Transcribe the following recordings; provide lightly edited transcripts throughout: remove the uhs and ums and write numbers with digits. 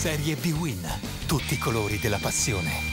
Serie B-Win. Tutti i colori della passione.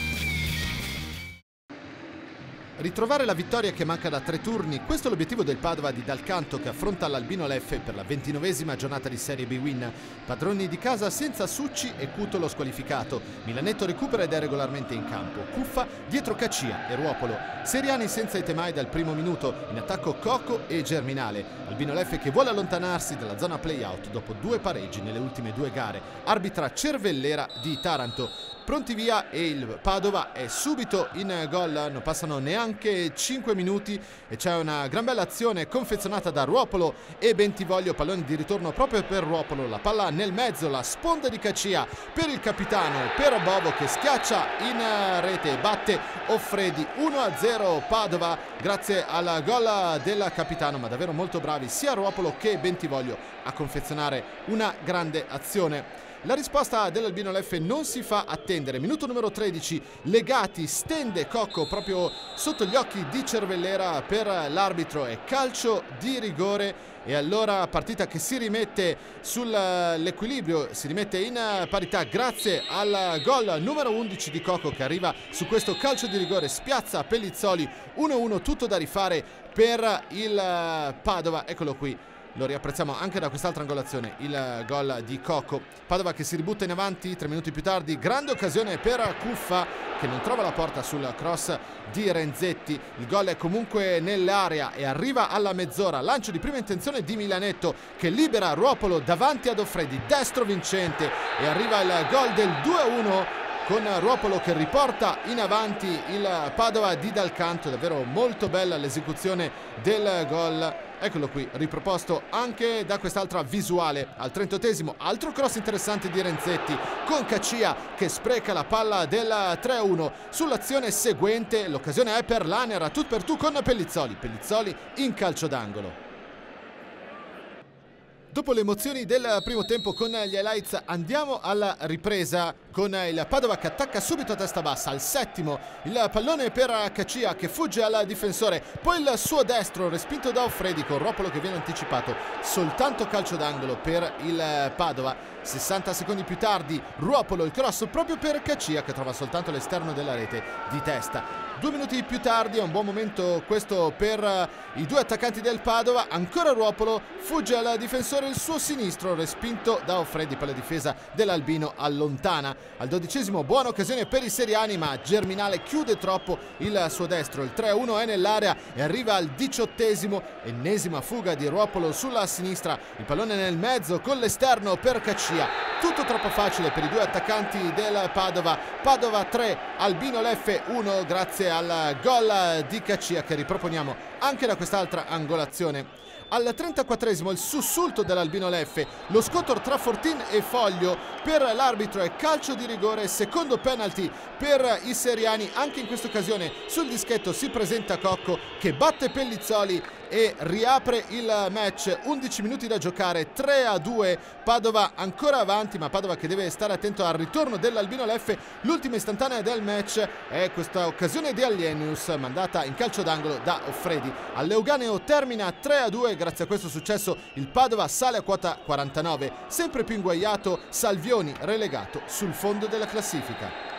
Ritrovare la vittoria che manca da 3 turni, questo è l'obiettivo del Padova di Dal Canto che affronta l'Albino Leffe per la 29esima giornata di Serie B-Win. Padroni di casa senza Succi e Cutolo squalificato. Milanetto recupera ed è regolarmente in campo. Cuffa dietro Caccia e Ruopolo. Seriani senza Itemai dal primo minuto, in attacco Coco e Germinale. Albino Leffe che vuole allontanarsi dalla zona play-out dopo 2 pareggi nelle ultime 2 gare. Arbitra Cervellera di Taranto. Pronti via e il Padova è subito in gol, non passano neanche 5 minuti e c'è una gran bella azione confezionata da Ruopolo e Bentivoglio, pallone di ritorno proprio per Ruopolo, la palla nel mezzo, la sponda di Caccia per il capitano, per Bovo che schiaccia in rete, batte Offredi, 1-0 Padova grazie al gol del capitano, ma davvero molto bravi sia Ruopolo che Bentivoglio a confezionare una grande azione. La risposta dell'Albino Leffe non si fa attendere. Minuto numero 13, Legati stende Cocco proprio sotto gli occhi di Cervellera per l'arbitro e calcio di rigore. E allora partita che si rimette sull'equilibrio, si rimette in parità grazie al gol numero 11 di Cocco che arriva su questo calcio di rigore, spiazza Pellizzoli, 1-1, tutto da rifare per il Padova. Eccolo qui. Lo riapprezziamo anche da quest'altra angolazione, il gol di Cocco. Padova che si ributta in avanti 3 minuti più tardi, grande occasione per Cuffa che non trova la porta sul cross di Renzetti. Il gol è comunque nell'area e arriva alla mezz'ora, lancio di prima intenzione di Milanetto che libera Ruopolo davanti ad Offredi, destro vincente e arriva il gol del 2-1 con Ruopolo che riporta in avanti il Padova di Dal Canto. Davvero molto bella l'esecuzione del gol. Eccolo qui, riproposto anche da quest'altra visuale. Al 38esimo, altro cross interessante di Renzetti con Caccia che spreca la palla del 3-1. Sull'azione seguente l'occasione è per Laner, a tu per tu con Pellizzoli. Pellizzoli in calcio d'angolo. Dopo le emozioni del primo tempo con gli highlights andiamo alla ripresa con il Padova che attacca subito a testa bassa. Al 7° il pallone per Caccia che fugge al difensore, poi il suo destro respinto da Offredi con Ruopolo che viene anticipato, soltanto calcio d'angolo per il Padova. 60 secondi più tardi Ruopolo, il cross proprio per Caccia che trova soltanto l'esterno della rete di testa. 2 minuti più tardi è un buon momento questo per i 2 attaccanti del Padova. Ancora Ruopolo, fugge al difensore il suo sinistro, respinto da Offredi, per la difesa dell'Albino allontana. Al 12esimo buona occasione per i seriani ma Germinale chiude troppo il suo destro. Il 3-1 è nell'area e arriva al 18esimo, ennesima fuga di Ruopolo sulla sinistra, il pallone nel mezzo con l'esterno per Caccia. Tutto troppo facile per i 2 attaccanti del Padova. Padova 3, Albino Leffe 1 grazie al gol di Caccia che riproponiamo anche da quest'altra angolazione. Al 34esimo il sussulto dell'Albino Leffe, lo scontro tra Fortin e Foglio per l'arbitro è calcio di rigore, secondo penalty per i seriani. Anche in questa occasione sul dischetto si presenta Cocco che batte Pellizzoli e riapre il match. 11 minuti da giocare, 3-2, Padova ancora avanti, ma Padova che deve stare attento al ritorno dell'Albino Leffe. L'ultima istantanea del match è questa occasione di Alienius mandata in calcio d'angolo da Offredi. All'Euganeo termina 3-2, grazie a questo successo il Padova sale a quota 49, sempre più inguaiato Salvioni relegato sul fondo della classifica.